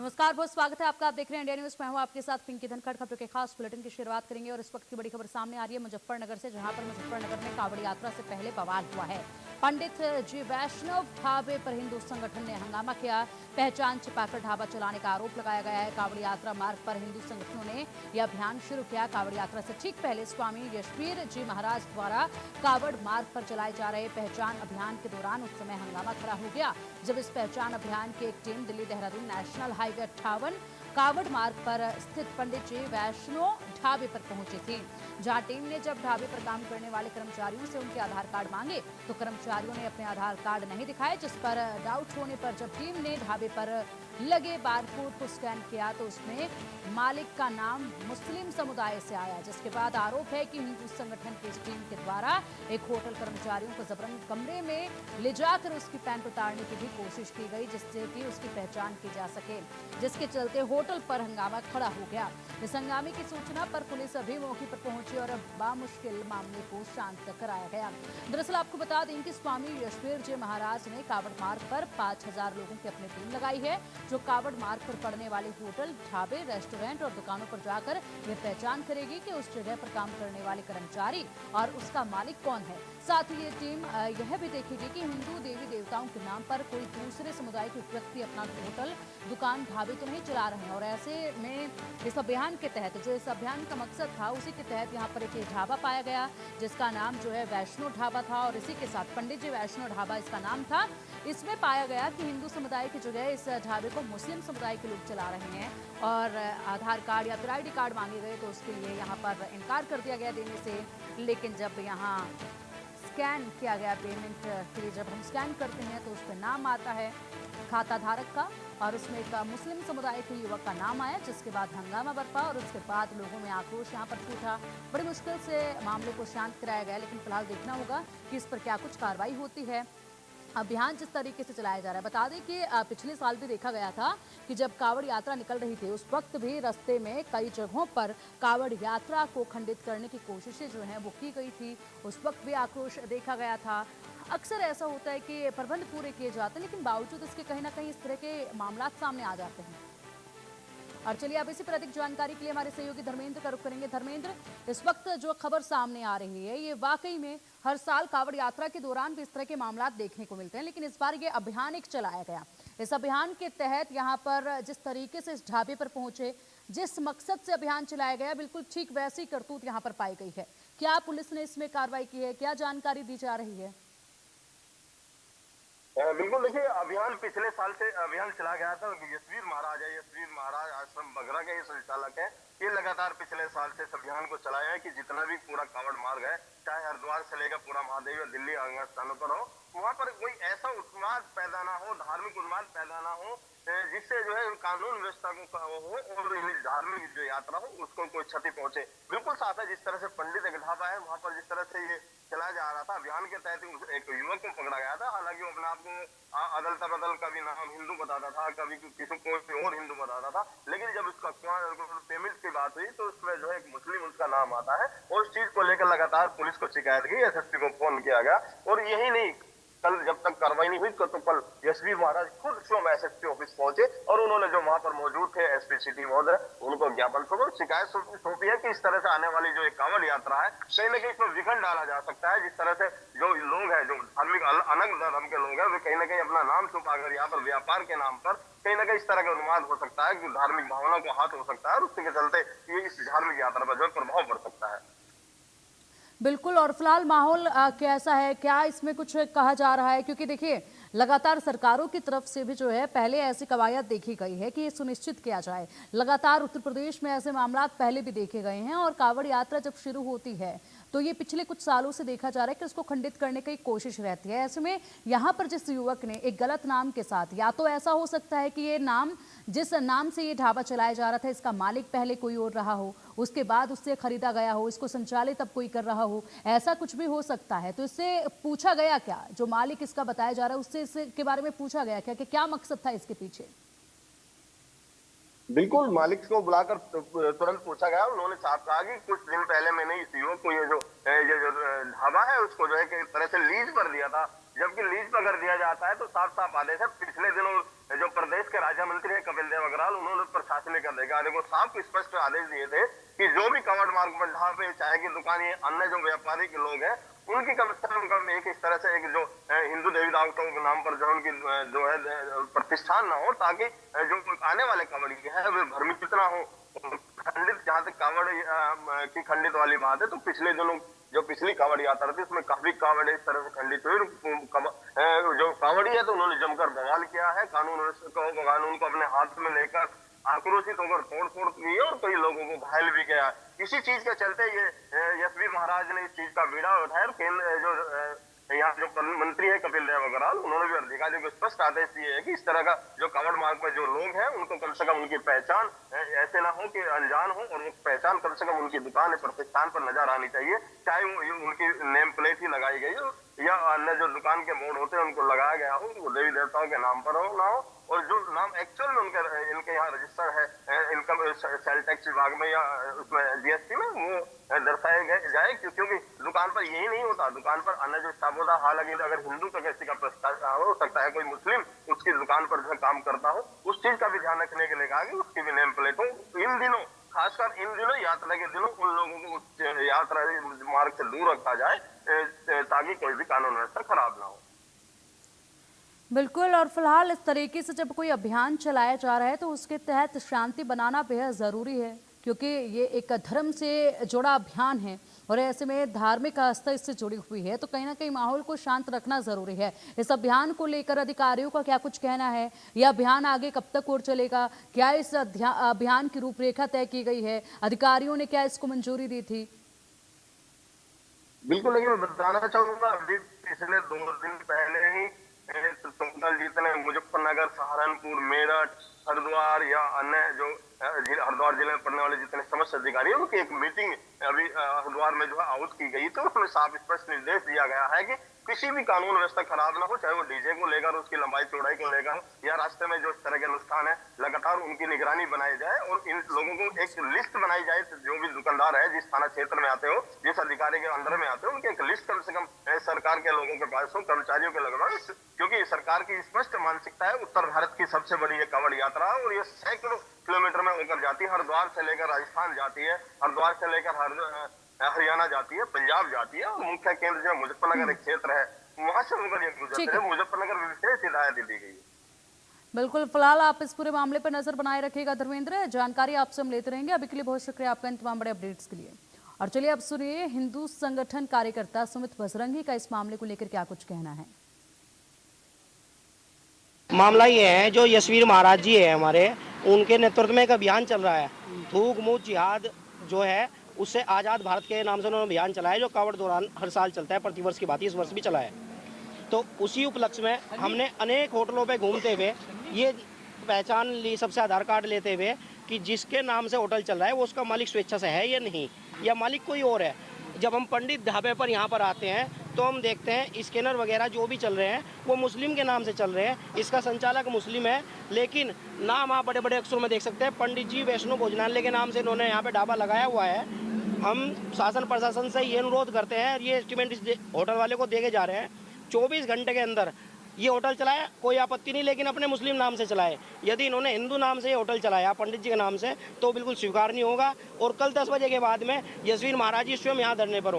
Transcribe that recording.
नमस्कार, बहुत स्वागत है आपका। आप देख रहे हैं इंडिया न्यूज। मैं हूं आपके साथ पिंकी धनखड़। खबरों के खास बुलेटिन की शुरुआत करेंगे और इस वक्त की बड़ी खबर सामने आ रही है मुजफ्फरनगर से, जहां पर मुजफ्फरनगर में कावड़ यात्रा से पहले बवाल हुआ है। पंडित जी वैष्णव ढाबे पर हिंदू संगठन ने हंगामा किया। पहचान छिपाकर ढाबा चलाने का आरोप लगाया गया है। कावड़ यात्रा मार्ग पर हिंदू संगठनों ने यह अभियान शुरू किया। कावड़ यात्रा से ठीक पहले स्वामी यशवीर जी महाराज द्वारा कावड़ मार्ग पर चलाए जा रहे पहचान अभियान के दौरान उस समय हंगामा खड़ा हो गया, जब इस पहचान अभियान की एक team Delhi Dehradun national highway 58 कावड़ मार्ग पर स्थित पंडित जी वैष्णव ढाबे पर पहुंची थी, जहां टीम ने जब ढाबे पर काम करने वाले कर्मचारियों से उनके आधार कार्ड मांगे तो कर्मचारियों ने अपने आधार कार्ड नहीं दिखाए, जिस पर डाउट होने पर जब टीम ने ढाबे पर लगे बारकोड को स्कैन किया तो उसमें मालिक का नाम मुस्लिम समुदाय से आया, जिसके बाद आरोप है कि हिंदू संगठन की इस टीम के द्वारा एक होटल कर्मचारियों को जबरन कमरे में ले जाकर उसकी पैंट उतारने की भी कोशिश की गई, जिससे कि उसकी पहचान की जा सके, जिसके चलते होटल पर हंगामा खड़ा हो गया। इस हंगामे की सूचना पर पुलिस अभी मौके पर पहुंची और बामुश्किल मामले को शांत कराया गया। दरअसल आपको बता दें कि स्वामी यशवीर जी महाराज ने कावड़ मार्ग पर 5000 लोगों की अपनी टीम लगाई है, जो कावड़ मार्ग पर पड़ने वाले होटल, ढाबे, रेस्टोरेंट और दुकानों पर जाकर ये पहचान करेगी कि उस जगह पर काम करने वाले कर्मचारी और उसका मालिक कौन है। साथ ही ये टीम यह भी देखेगी कि हिंदू देवी देवताओं के नाम पर कोई दूसरे समुदाय के व्यक्ति अपना होटल, दुकान, ढाबे तो नहीं चला रहे हैं। और ऐसे में इस अभियान के तहत, जो इस अभियान का मकसद था, उसी के तहत यहाँ पर एक ढाबा पाया गया जिसका नाम जो है वैष्णो ढाबा था, और इसी के साथ पंडित जी वैष्णो ढाबा इसका नाम था। इसमें पाया गया कि हिंदू समुदाय की जगह इस ढाबे को मुस्लिम समुदाय के लोग चला रहे हैं और आधार कार्ड या फिर ID कार्ड मांगे गए तो उसके लिए यहाँ पर इनकार कर दिया गया देने से। लेकिन जब यहाँ स्कैन किया गया पेमेंट के लिए, जब हम स्कैन करते हैं तो उस पर नाम आता है खाता धारक का, और उसमें एक मुस्लिम समुदाय के युवक का नाम आया, जिसके बाद हंगामा बरपा और उसके बाद लोगों में आक्रोश यहाँ पर फूटा। बड़ी मुश्किल से मामले को शांत कराया गया, लेकिन फिलहाल देखना होगा कि इस पर क्या कुछ कार्रवाई होती है। अभियान जिस तरीके से चलाया जा रहा है, बता दें कि पिछले साल भी देखा गया था कि जब कावड़ यात्रा निकल रही थी, उस वक्त भी रास्ते में कई जगहों पर कावड़ यात्रा को खंडित करने की कोशिशें जो हैं वो की गई थी। उस वक्त भी आक्रोश देखा गया था। अक्सर ऐसा होता है कि प्रबंध पूरे किए जाते हैं, लेकिन बावजूद इसके कहीं ना कहीं इस तरह के मामला सामने आ जाते हैं। और चलिए अब इसी पर अधिक जानकारी के लिए हमारे सहयोगी धर्मेंद्र का रुख करेंगे। धर्मेंद्र, इस वक्त जो खबर सामने आ रही है, ये वाकई में हर साल कावड़ यात्रा के दौरान भी इस तरह के मामला देखने को मिलते हैं, लेकिन इस बार ये अभियान एक चलाया गया। इस अभियान के तहत यहाँ पर जिस तरीके से इस ढाबे पर पहुंचे, जिस मकसद से अभियान चलाया गया, बिल्कुल ठीक वैसी करतूत यहाँ पर पाई गई है। क्या पुलिस ने इसमें कार्रवाई की है? क्या जानकारी दी जा रही है? बिल्कुल, देखिए अभियान पिछले साल से अभियान चला गया था। यशवीर महाराज है, यशवीर महाराज आश्रम बगरा के संचालक है। ये लगातार पिछले साल से इस अभियान को चलाया है कि जितना भी पूरा कावड़ मार्ग है, चाहे हरिद्वार से लेकर पूरा महादेव या दिल्ली अन्य स्थानों पर हो, वहां पर कोई ऐसा उन्माद पैदा ना हो, धार्मिक उन्माद पैदा ना हो, जिससे जो है कानून व्यवस्था को हो और धार्मिक जो यात्रा हो उसको कोई क्षति पहुंचे। बिल्कुल साफ है, जिस तरह से पंडित एक ढाबा है वहां पर जिस तरह से ये चलाया जा रहा था, अभियान के तहत एक युवक को पकड़ा गया था। हालांकि वो अपने आप को अदल तबदल कभी नाम हिंदू बताता था, कभी किसी को और हिंदू बताता था, लेकिन जब उसका पेमेंट की बात हुई तो उसमें जो है एक मुस्लिम उसका नाम आता है, और उस चीज को लेकर लगातार पुलिस को शिकायत की, SSP को फोन किया गया। और यही नहीं, कल जब तक कार्रवाई नहीं हुई तो कल यशवीर महाराज खुद स्वयं SSP ऑफिस पहुंचे और उन्होंने जो वहां पर मौजूद थे SP सिटी महोदय, उनको ज्ञापन सौंपा, शिकायत सौंपी है कि इस तरह से आने वाली जो एक कांवड़ यात्रा है, कहीं ना कहीं इसमें विघन डाला जा सकता है। जिस तरह से जो लोग हैं, जो धार्मिक अलग धर्म के लोग हैं, वे कहीं ना कहीं अपना नाम छुपाकर यहाँ पर व्यापार के नाम पर कहीं ना कहीं इस तरह का अनुमान हो सकता है कि धार्मिक भावना को हाथ हो सकता है, और उसके चलते ये इस धार्मिक यात्रा पर जो प्रभाव पड़ सकता है। बिल्कुल। और फिलहाल माहौल कैसा है? क्या इसमें कुछ कहा जा रहा है? क्योंकि देखिए, लगातार सरकारों की तरफ से भी जो है पहले ऐसी कवायद देखी गई है कि ये सुनिश्चित किया जाए। लगातार उत्तर प्रदेश में ऐसे मामला पहले भी देखे गए हैं, और कावड़ यात्रा जब शुरू होती है तो ये पिछले कुछ सालों से देखा जा रहा है कि उसको खंडित करने की कोशिश रहती है। ऐसे में यहाँ पर जिस युवक ने एक गलत नाम के साथ, या तो ऐसा हो सकता है कि ये नाम, जिस नाम से ये ढाबा चलाया जा रहा था, इसका मालिक पहले कोई और रहा हो, उसके बाद उससे खरीदा गया हो, इसको संचालित अब कोई कर रहा हो, ऐसा कुछ भी हो सकता है। तो इससे पूछा गया क्या, जो मालिक इसका बताया जा रहा है उससे इसके बारे में पूछा गया क्या कि क्या मकसद था इसके पीछे? बिल्कुल, मालिक को बुलाकर तुरंत पूछा गया। उन्होंने साफ कहा कि कुछ दिन पहले मैंने इस युवक को ये जो ढाबा है उसको जो है कि एक तरह से लीज पर दिया था, जबकि लीज पर अगर दिया जाता है तो साफ साफ आदेश है। पिछले दिनों जो प्रदेश के राज्य मंत्री है कपिल देव अग्रवाल, उन्होंने प्रशासनिक अधिकारियों को साफ स्पष्ट आदेश दिए थे कि जो भी कवर्ड मार्ग पर जहाँ पे चाय की दुकान या अन्य जो व्यापारी के लोग हैं उनकी कम से कम एक इस तरह से एक जो हिंदू देवी देवताओं के नाम पर जो उनकी जो है प्रतिष्ठान ना हो, ताकि जो आने वाले कावड़ी है वे भ्रमित ना हो। खंडित जहाँ तक कावड़ की खंडित वाली बात है, तो पिछले दिनों जो पिछली कावड़ यात्रा थी उसमें काफी कावड़ इस तरह से खंडित हुई। जो कावड़ी है तो उन्होंने जमकर बवाल किया है, कानून को अपने हाथ में लेकर आक्रोशित होकर तोड़ की और कई लोगों को घायल भी किया। इसी चीज के चलते ये यशवीर महाराज ने इस चीज का बीड़ा उठाया। केंद्र जो यहाँ जो मंत्री है कपिल देव अग्रवाल, उन्होंने भी अधिकारियों को स्पष्ट आदेश दिए है कि इस तरह का जो कावड़ मार्ग पर जो लोग हैं उनको कम से कम उनकी पहचान ऐसे ना हो कि अनजान हो, और वो पहचान कम से कम उनकी दुकान प्रतिष्ठान पर नजर आनी चाहिए, चाहे वो उनकी नेम प्लेट ही लगाई गई हो या अन्य जो दुकान के बोर्ड होते हैं उनको लगाया गया हो, वो देवी देवताओं के नाम पर हो ना हो, और जो नाम एक्चुअल में इनके यहाँ रजिस्टर है इनकम सेल टैक्स विभाग में या उसमें जीएसटी में वो दर्शाया जाए, क्योंकि दुकान पर यही नहीं होता, दुकान पर अन्य जो स्टाफ होता है, हालांकि अगर हिंदू का किसी का प्रस्ताव हो सकता है कोई मुस्लिम उसकी दुकान पर जो काम करता हो, उस चीज का भी ध्यान रखने के लिए कहा कि उसकी भी नेम प्लेट हो। इन दिनों खासकर इन दिनों यात्रा के दिनों उन लोगों को यात्रा मार्ग से दूर रखा जाए ताकि कोई भी कानून व्यवस्था खराब ना हो। बिल्कुल, और फिलहाल इस तरीके से जब कोई अभियान चलाया जा रहा है तो उसके तहत शांति बनाना बेहद ज़रूरी है, क्योंकि ये एक धर्म से जुड़ा अभियान है और ऐसे में धार्मिक आस्था इससे जुड़ी हुई है, तो कहीं ना कहीं माहौल को शांत रखना ज़रूरी है। इस अभियान को लेकर अधिकारियों का क्या कुछ कहना है? यह अभियान आगे कब तक और चलेगा? क्या इस अभियान की रूपरेखा तय की गई है? अधिकारियों ने क्या इसको मंजूरी दी थी? बिल्कुल, लेकिन मैं बताना चाहूंगा अभी पिछले 2 दिन पहले ही टोटल जितने मुजफ्फरनगर, सहारनपुर, मेरठ, हरिद्वार या अन्य जो हरिद्वार जिले में पड़ने वाले जितने समस्त अधिकारी हैं उनकी एक मीटिंग अभी हरिद्वार में जो है आउट की गई, तो उसमें साफ स्पष्ट निर्देश दिया गया है कि किसी भी कानून व्यवस्था खराब ना हो, चाहे वो डीजे को लेकर उसकी लंबाई चौड़ाई को लेकर या रास्ते में जो इस तरह के अनुष्ठान है लगातार उनकी निगरानी बनाई जाए और इन लोगों को एक लिस्ट बनाई जाए, जो भी दुकानदार है जिस थाना क्षेत्र में आते हो, जिस अधिकारी के अंदर में आते हो, उनकी एक लिस्ट कम से कम सरकार के लोगों के पास हो, कर्मचारियों के लगभग, क्योंकि सरकार की स्पष्ट मानसिकता है उत्तर भारत की सबसे बड़ी ये कावड़ यात्रा और ये सैकड़ों किलोमीटर में होकर जाती है। हरिद्वार से लेकर राजस्थान जाती है, हरिद्वार से लेकर हरियाणा जाती है, पंजाब जाती है, और मुख्य केंद्र जो मुजफ्फरनगर एक क्षेत्र है वहां से होकर ये गुजरते हैं। मुजफ्फरनगर में विशेष हिदायत दी गई है। बिल्कुल, फिलहाल आप इस पूरे मामले पर नजर बनाए रखिएगा धर्मेंद्र, जानकारी आपसे हम लेते रहेंगे। अभी के लिए बहुत शुक्रिया आपका इन तमाम बड़े अपडेट्स के लिए। और चलिए अब सुनिए हिंदू संगठन कार्यकर्ता सुमित बजरंगी का इस मामले को लेकर क्या कुछ कहना है। मामला ये है, जो यशवीर महाराज जी है हमारे, उनके नेतृत्व में एक अभियान चल रहा है, थूक मुक्त जिहाद जो है उससे आज़ाद भारत के नाम से उन्होंने अभियान चलाया, जो कावड़ दौरान हर साल चलता है, प्रतिवर्ष की बात इस वर्ष भी चला है। तो उसी उपलक्ष्य में हमने अनेक होटलों पे घूमते हुए ये पहचान ली, सबसे आधार कार्ड लेते हुए कि जिसके नाम से होटल चल रहा है वो उसका मालिक स्वेच्छा से है या नहीं, या मालिक कोई और है। जब हम पंडित ढाबे पर यहाँ पर आते हैं तो हम देखते हैं स्कैनर वगैरह जो भी चल रहे हैं वो मुस्लिम के नाम से चल रहे हैं, इसका संचालक मुस्लिम है, लेकिन नाम आप बड़े बड़े अक्षरों में देख सकते हैं, पंडित जी वैष्णो भोजनालय के नाम से इन्होंने यहाँ पे ढाबा लगाया हुआ है। हम शासन प्रशासन से ये अनुरोध करते हैं, ये एस्टीमेट इस होटल वाले को देके जा रहे हैं 24 घंटे के अंदर ये होटल चलाए, कोई आपत्ति नहीं, लेकिन अपने मुस्लिम नाम से चलाए। यदि इन्होंने हिंदू नाम से ये होटल चलाया पंडित जी के नाम से तो बिल्कुल स्वीकार नहीं होगा। और कल 10 बजे के बाद में यशवीर महाराज जी स्वयं यहाँ धरने पर